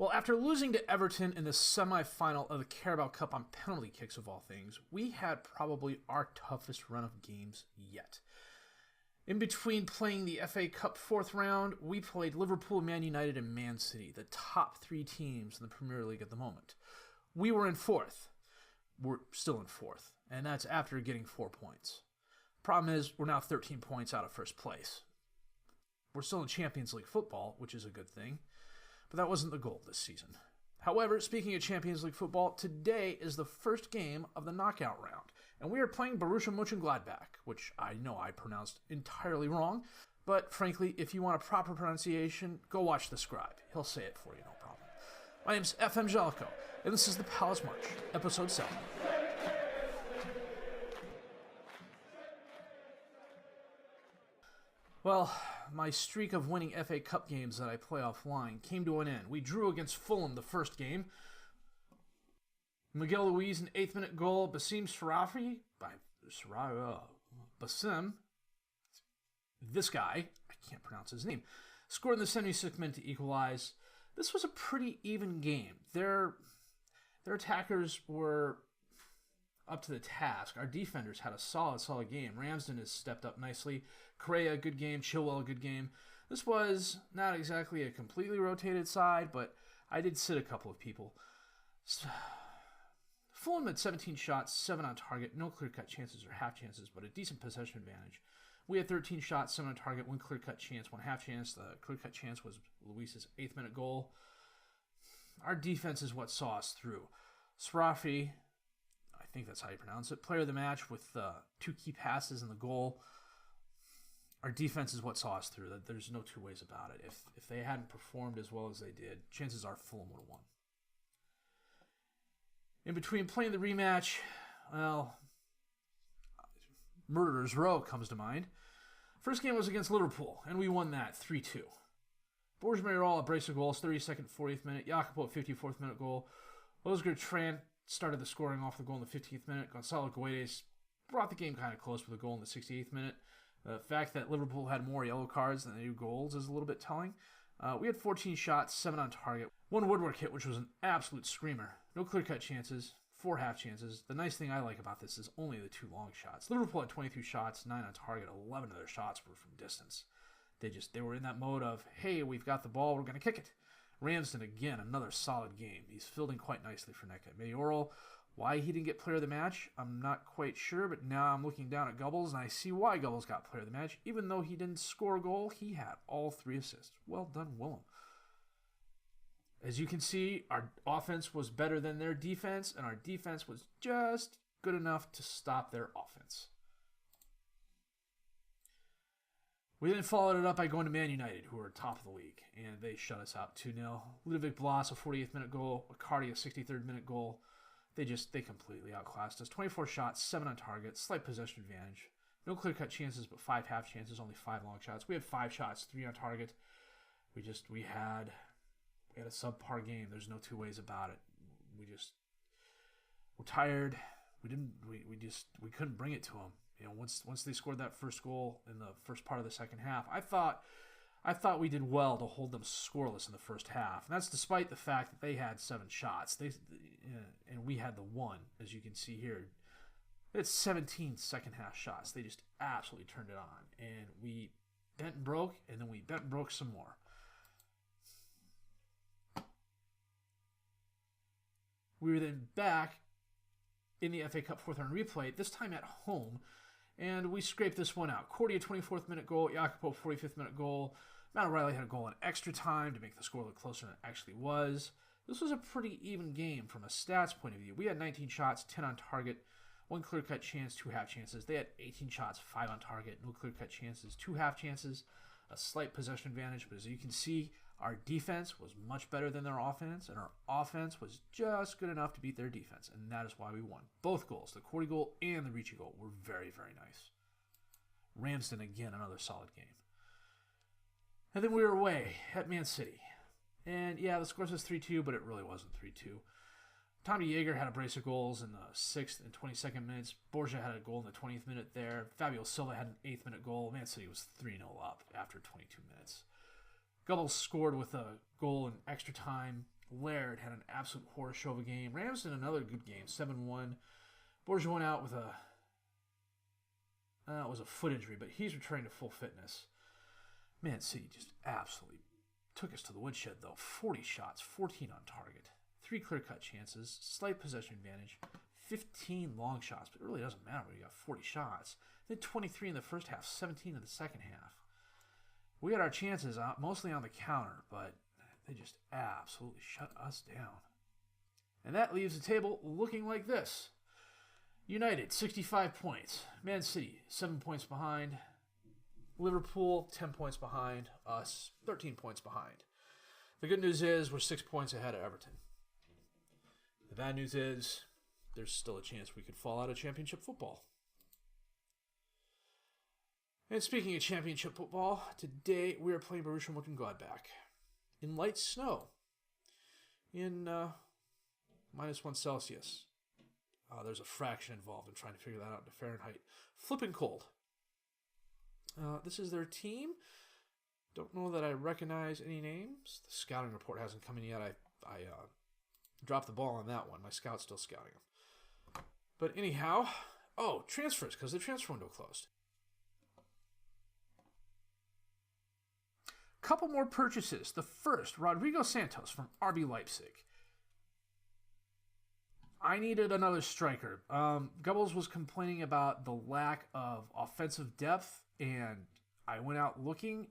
Well, after losing to Everton in the semi-final of the Carabao Cup on penalty kicks of all things, we had probably our toughest run of games yet. In between playing the FA Cup fourth round, we played Liverpool, Man United, and Man City, the top three teams in the Premier League at the moment. We were in fourth. We're still in fourth, and that's after getting 4 points. Problem is, we're now 13 points out of first place. We're still in Champions League football, which is a good thing, but that wasn't the goal this season. However, speaking of Champions League football, today is the first game of the knockout round, and we are playing Borussia Mönchengladbach, which I know I pronounced entirely wrong, but frankly, if you want a proper pronunciation, go watch the scribe. He'll say it for you, no problem. My name's FM19, and this is the Palace March, Episode 7. Well, my streak of winning FA Cup games that I play offline came to an end. We drew against Fulham the first game. Miguel Luiz, an 8th minute goal. Bassem Bassem, this guy, I can't pronounce his name, scored in the 76th minute to equalize. This was a pretty even game. Their attackers were up to the task. Our defenders had a solid game. Ramsden has stepped up nicely. Correa, good game. Chilwell, a good game. This was not exactly a completely rotated side, but I did sit a couple of people. Fulham had 17 shots, 7 on target, no clear-cut chances or half chances, but a decent possession advantage. We had 13 shots, 7 on target, 1 clear-cut chance, 1 half chance. The clear-cut chance was Luis's 8th minute goal. Our defense is what saw us through. Srafi, I think that's how you pronounce it, player of the match with 2 key passes in the goal. Our defense is what saw us through. There's no two ways about it. If they hadn't performed as well as they did, chances are Fulham would have won. In between playing the rematch, well, Murderer's Row comes to mind. First game was against Liverpool, and we won that 3-2. Borja Mayoral, a brace of goals, 32nd, 40th minute. Jacopo, 54th minute goal. Oscar Tran started the scoring off the goal in the 15th minute. Gonzalo Guedes brought the game kind of close with a goal in the 68th minute. The fact that Liverpool had more yellow cards than they do goals is a little bit telling. We had 14 shots, 7 on target. 1 woodwork hit, which was an absolute screamer. No clear-cut chances, 4 half chances. The nice thing I like about this is only the 2 long shots. Liverpool had 23 shots, 9 on target. 11 of their shots were from distance. They were in that mode of, hey, we've got the ball, we're going to kick it. Ramsden, again, another solid game. He's fielding quite nicely for Neca. Mayoral, why he didn't get player of the match, I'm not quite sure, but now I'm looking down at Gubbles, and I see why Gubbles got player of the match. Even though he didn't score a goal, he had all 3 assists. Well done, Willem. As you can see, our offense was better than their defense, and our defense was just good enough to stop their offense. We then followed it up by going to Man United, who were top of the league, and they shut us out 2-0. Ludovic Blas, a 48th minute goal. Icardi, a 63rd minute goal. They completely outclassed us. 24 shots, 7 on target, slight possession advantage. No clear-cut chances, but 5 half chances, only 5 long shots. We had 5 shots, 3 on target. We had a subpar game. There's no two ways about it. We're tired. We couldn't bring it to them. You know, once they scored that first goal in the first part of the second half, I thought we did well to hold them scoreless in the first half. And that's despite the fact that they had 7 shots. And we had the 1, as you can see here. It's 17 second half shots. They just absolutely turned it on. And we bent and broke, and then we bent and broke some more. We were then back in the FA Cup fourth round replay, this time at home, and we scraped this one out. Cordy, a 24th minute goal. Jacopo, 45th minute goal. Matt O'Reilly had a goal in extra time to make the score look closer than it actually was. This was a pretty even game from a stats point of view. We had 19 shots, 10 on target, 1 clear-cut chance, 2 half chances. They had 18 shots, 5 on target, no clear-cut chances, 2 half chances, a slight possession advantage. But as you can see, our defense was much better than their offense, and our offense was just good enough to beat their defense, and that is why we won. Both goals, the Cordy goal and the Ricci goal, were very, very nice. Ramsden, again, another solid game. And then we were away at Man City. And yeah, the score says 3-2, but it really wasn't 3-2. Tommy Jaeger had a brace of goals in the 6th and 22nd minutes. Borja had a goal in the 20th minute there. Fabio Silva had an 8th minute goal. Man City was 3-0 up after 22 minutes. Gubbles scored with a goal in extra time. Laird had an absolute horror show of a game. Rams in another good game, 7-1. Borussia went out with it was a foot injury, but he's returning to full fitness. Man City just absolutely took us to the woodshed, though. 40 shots, 14 on target, 3 clear-cut chances, slight possession advantage, 15 long shots, but it really doesn't matter when you got 40 shots. Then 23 in the first half, 17 in the second half. We had our chances out, mostly on the counter, but they just absolutely shut us down. And that leaves the table looking like this. United, 65 points. Man City, 7 points behind. Liverpool, 10 points behind. Us, 13 points behind. The good news is we're 6 points ahead of Everton. The bad news is there's still a chance we could fall out of championship football. And speaking of championship football, today we are playing Borussia Mönchengladbach in light snow in -1 Celsius. There's a fraction involved in trying to figure that out into Fahrenheit. Flipping cold. This is their team. Don't know that I recognize any names. The scouting report hasn't come in yet. I dropped the ball on that one. My scout's still scouting them. But anyhow, transfers, because the transfer window closed. Couple more purchases. The first, Rodrigo Santos from RB Leipzig. I needed another striker. Gubbles was complaining about the lack of offensive depth, and I went out looking,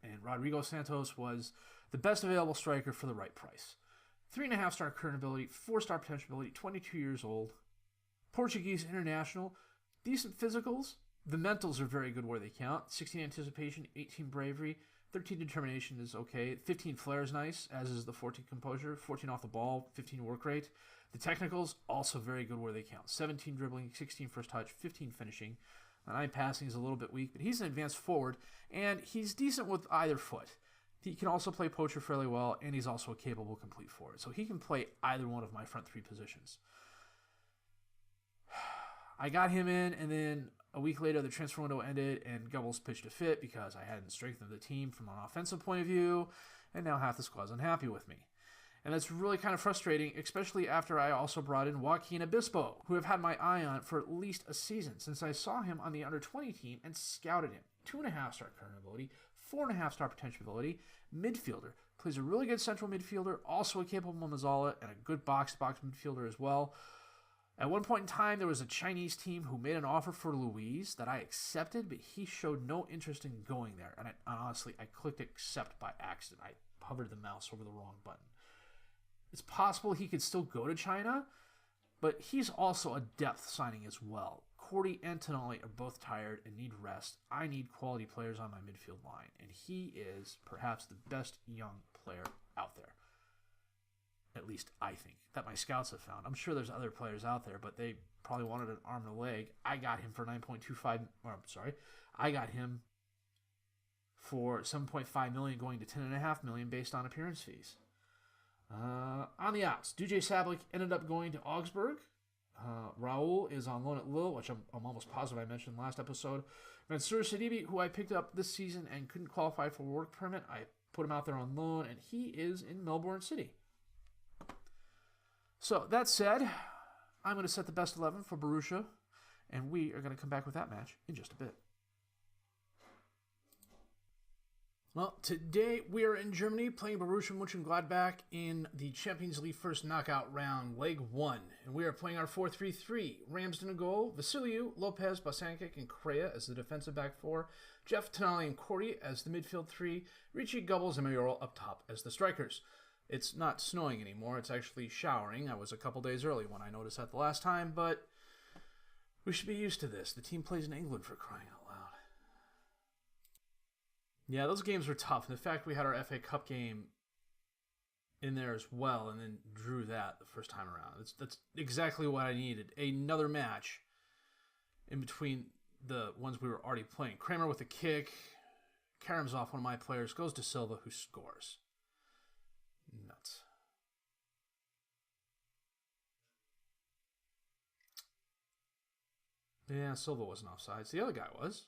and Rodrigo Santos was the best available striker for the right price. 3.5-star current ability, 4-star potential ability, 22 years old, Portuguese international, decent physicals. The mentals are very good where they count. 16 anticipation, 18 bravery, 13 determination is okay. 15 flair is nice, as is the 14 composure, 14 off the ball, 15 work rate. The technicals, also very good where they count. 17 dribbling, 16 first touch, 15 finishing. 9 passing is a little bit weak, but he's an advanced forward, and he's decent with either foot. He can also play poacher fairly well, and he's also a capable complete forward. So he can play either one of my front 3 positions. I got him in, and then a week later the transfer window ended, and Gubbles pitched a fit because I hadn't strengthened the team from an offensive point of view, and now half the squad's unhappy with me. And that's really kind of frustrating, especially after I also brought in Joaquin Obispo, who I've had my eye on for at least a season since I saw him on the under-20 team and scouted him. 2.5-star current ability, 4.5-star potential ability, midfielder. Plays a really good central midfielder, also a capable Mazzala, and a good box-to-box midfielder as well. At one point in time, there was a Chinese team who made an offer for Luis that I accepted, but he showed no interest in going there. And honestly, I clicked accept by accident. I hovered the mouse over the wrong button. It's possible he could still go to China, but he's also a depth signing as well. Cordy and Tonali are both tired and need rest. I need quality players on my midfield line, and he is perhaps the best young player out there. At least I think, that my scouts have found. I'm sure there's other players out there, but they probably wanted an arm and a leg. I got him for 9.25, or I'm sorry, I got him for 7.5 million going to 10.5 million based on appearance fees. On the outs, Dujay Sablik ended up going to Augsburg. Raul is on loan at Lille, which I'm almost positive I mentioned last episode. Mansour Sidibe, who I picked up this season and couldn't qualify for a work permit, I put him out there on loan, and he is in Melbourne City. So, that said, I'm going to set the best 11 for Borussia, and we are going to come back with that match in just a bit. Well, today we are in Germany playing Borussia Mönchengladbach in the Champions League first knockout round, leg 1. And we are playing our 4-3-3. Ramsden in goal, Vasiliu, Lopez, Bosankic, and Correa as the defensive back 4, Jeff, Tonali, and Cordy as the midfield 3, Ricci, Gubbles, and Mayoral up top as the strikers. It's not snowing anymore, it's actually showering. I was a couple days early when I noticed that the last time, but we should be used to this. The team plays in England, for crying out loud. Yeah, those games were tough. And the fact we had our FA Cup game in there as well and then drew that the first time around. That's exactly what I needed. Another match in between the ones we were already playing. Kramer with a kick. Karamzov, one of my players, goes to Silva, who scores. Nuts. Yeah, Silva wasn't offsides. The other guy was.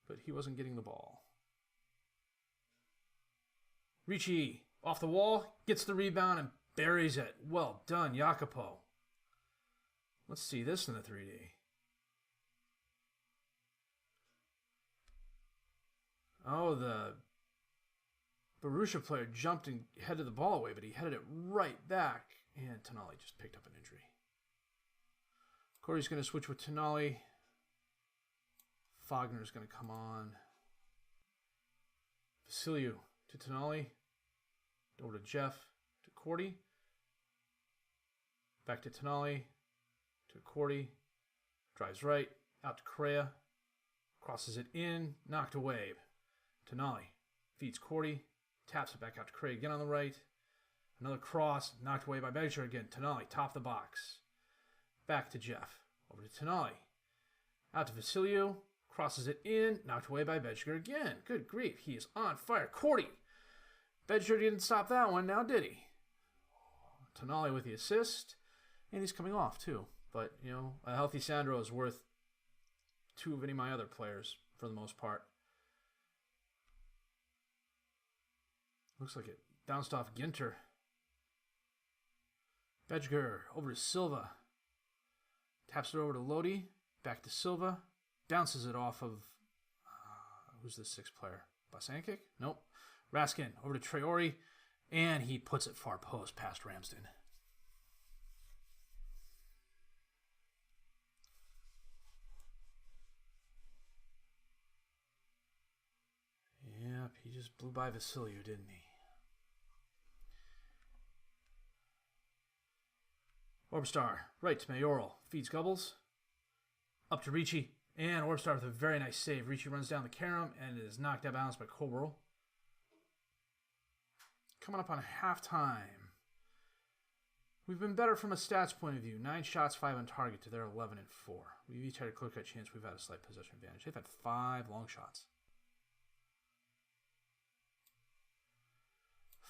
But he wasn't getting the ball. Ricci. Off the wall, gets the rebound and buries it. Well done, Jacopo. Let's see this in the 3D. Oh, the Borussia player jumped and headed the ball away, but he headed it right back. And Tonali just picked up an injury. Corey's going to switch with Tonali. Fagner's going to come on. Vassiliou to Tonali. Over to Jeff. To Cordy. Back to Tonali. To Cordy. Drives right. Out to Correa. Crosses it in. Knocked away. Tonali feeds Cordy. Taps it back out to Correa again on the right. Another cross. Knocked away by Becher again. Tonali. Top the box. Back to Jeff. Over to Tonali. Out to Vassiliou. Crosses it in. Knocked away by Becher again. Good grief. He is on fire. Cordy. Becher didn't stop that one now, did he? Tonali with the assist. And he's coming off, too. But, you know, a healthy Sandro is worth 2 of any of my other players, for the most part. Looks like it bounced off Ginter. Becher over to Silva. Taps it over to Lodi. Back to Silva. Bounces it off of... who's the 6th player? Basankic? Nope. Raskin over to Traore. And he puts it far post past Ramsden. Yep, he just blew by Vassiliou, didn't he? Orbstar, right to Mayoral. Feeds Gubbles. Up to Ricci. And Orbstar with a very nice save. Ricci runs down the carom and is knocked out of bounds by Coburl. Coming up on halftime. We've been better from a stats point of view. 9 shots, 5 on target to their 11 and 4. We've each had a clear-cut chance. We've had a slight possession advantage. They've had 5 long shots.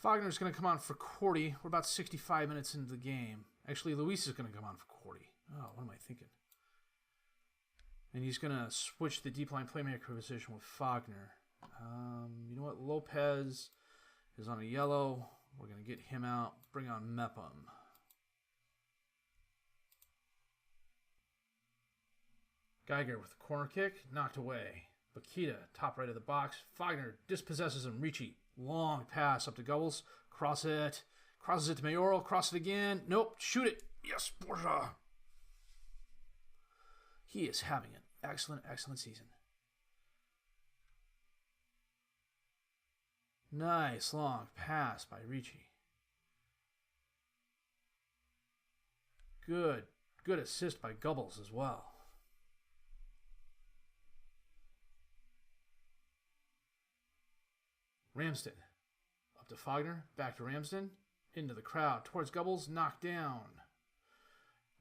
Fagner's going to come on for Cordy. We're about 65 minutes into the game. Actually, Luis is going to come on for Cordy. Oh, what am I thinking? And he's going to switch the deep line playmaker position with Fagner. You know what? Lopez is on a yellow. We're going to get him out. Bring on Mepham. Geiger with the corner kick. Knocked away. Bakita, top right of the box. Fagner dispossesses him. Ricci, long pass up to Gubbles. Cross it. Crosses it to Mayoral. Cross it again. Nope. Shoot it. Yes, Borussia. He is having an excellent, excellent season. Nice long pass by Ricci. Good assist by Gubbles as well. Ramsden. Up to Fagner. Back to Ramsden. Into the crowd. Towards Gubbles. Knocked down.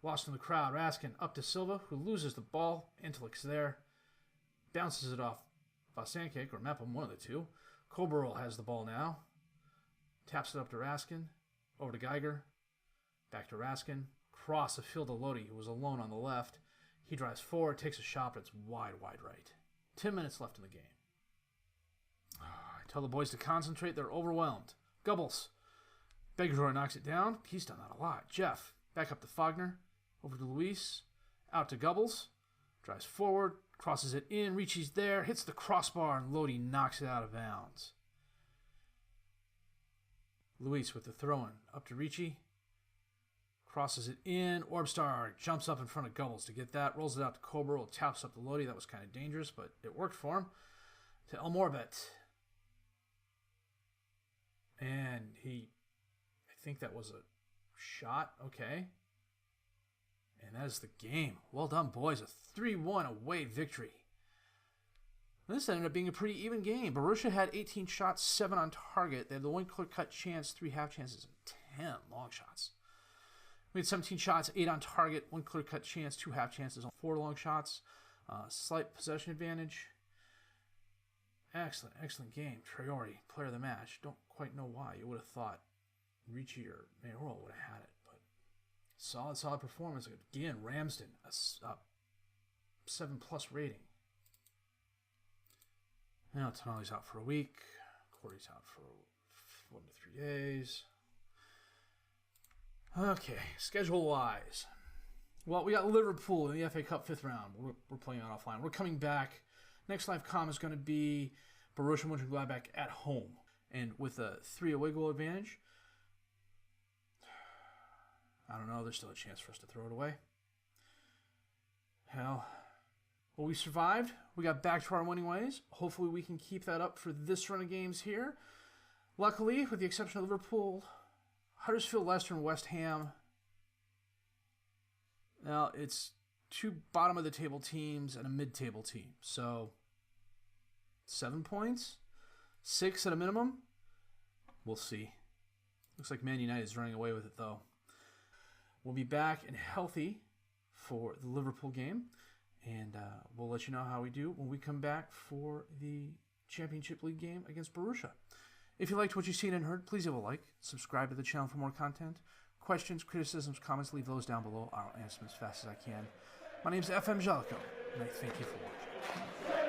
Lost in the crowd. Raskin up to Silva, who loses the ball. Intelic's there. Bounces it off Basankic or Mepham, one of the two. Coburl has the ball now. Taps it up to Raskin. Over to Geiger. Back to Raskin. Cross the field to Lodi, who was alone on the left. He drives forward, takes a shot, but it's wide right. 10 minutes left in the game. I tell the boys to concentrate. They're overwhelmed. Gubbles. Begajour knocks it down. He's done that a lot. Jeff. Back up to Fagner. Over to Luis. Out to Gubbles. Drives forward. Crosses it in. Ricci's there. Hits the crossbar, and Lodi knocks it out of bounds. Luis with the throw-in. Up to Ricci. Crosses it in. Orbstar jumps up in front of Gubbles to get that. Rolls it out to Coburl. Taps up to Lodi. That was kind of dangerous, but it worked for him. To El Morbet. And I think that was a shot. Okay. And that is the game. Well done, boys. A 3-1 away victory. This ended up being a pretty even game. Borussia had 18 shots, 7 on target. They had the 1 clear-cut chance, 3 half chances, and 10 long shots. We had 17 shots, 8 on target, 1 clear-cut chance, 2 half chances, 4 long shots. Slight possession advantage. Excellent game. Traore, player of the match. Don't quite know why. You would have thought Ricci or Mayoral would have had it, but solid performance. Again, Ramsden, a 7+ rating. Now Tonali's out for a week. Cordy's out for 1 to 3 days. Okay, schedule-wise. Well, we got Liverpool in the FA Cup 5th round. We're playing that offline. We're coming back. Next live comm is going to be Borussia Mönchengladbach at home. And with a 3 away goal advantage, I don't know, there's still a chance for us to throw it away. Hell. Well, we survived. We got back to our winning ways. Hopefully we can keep that up for this run of games here. Luckily, with the exception of Liverpool, Huddersfield, Leicester, and West Ham, now it's 2 bottom-of-the-table teams and a mid-table team. So, 7 points? 6 at a minimum? We'll see. Looks like Man United is running away with it, though. We'll be back and healthy for the Liverpool game, and we'll let you know how we do when we come back for the Championship League game against Borussia. If you liked what you've seen and heard, please leave a like, subscribe to the channel for more content. Questions, criticisms, comments, leave those down below. I'll answer them as fast as I can. My name is FM19, and I thank you for watching.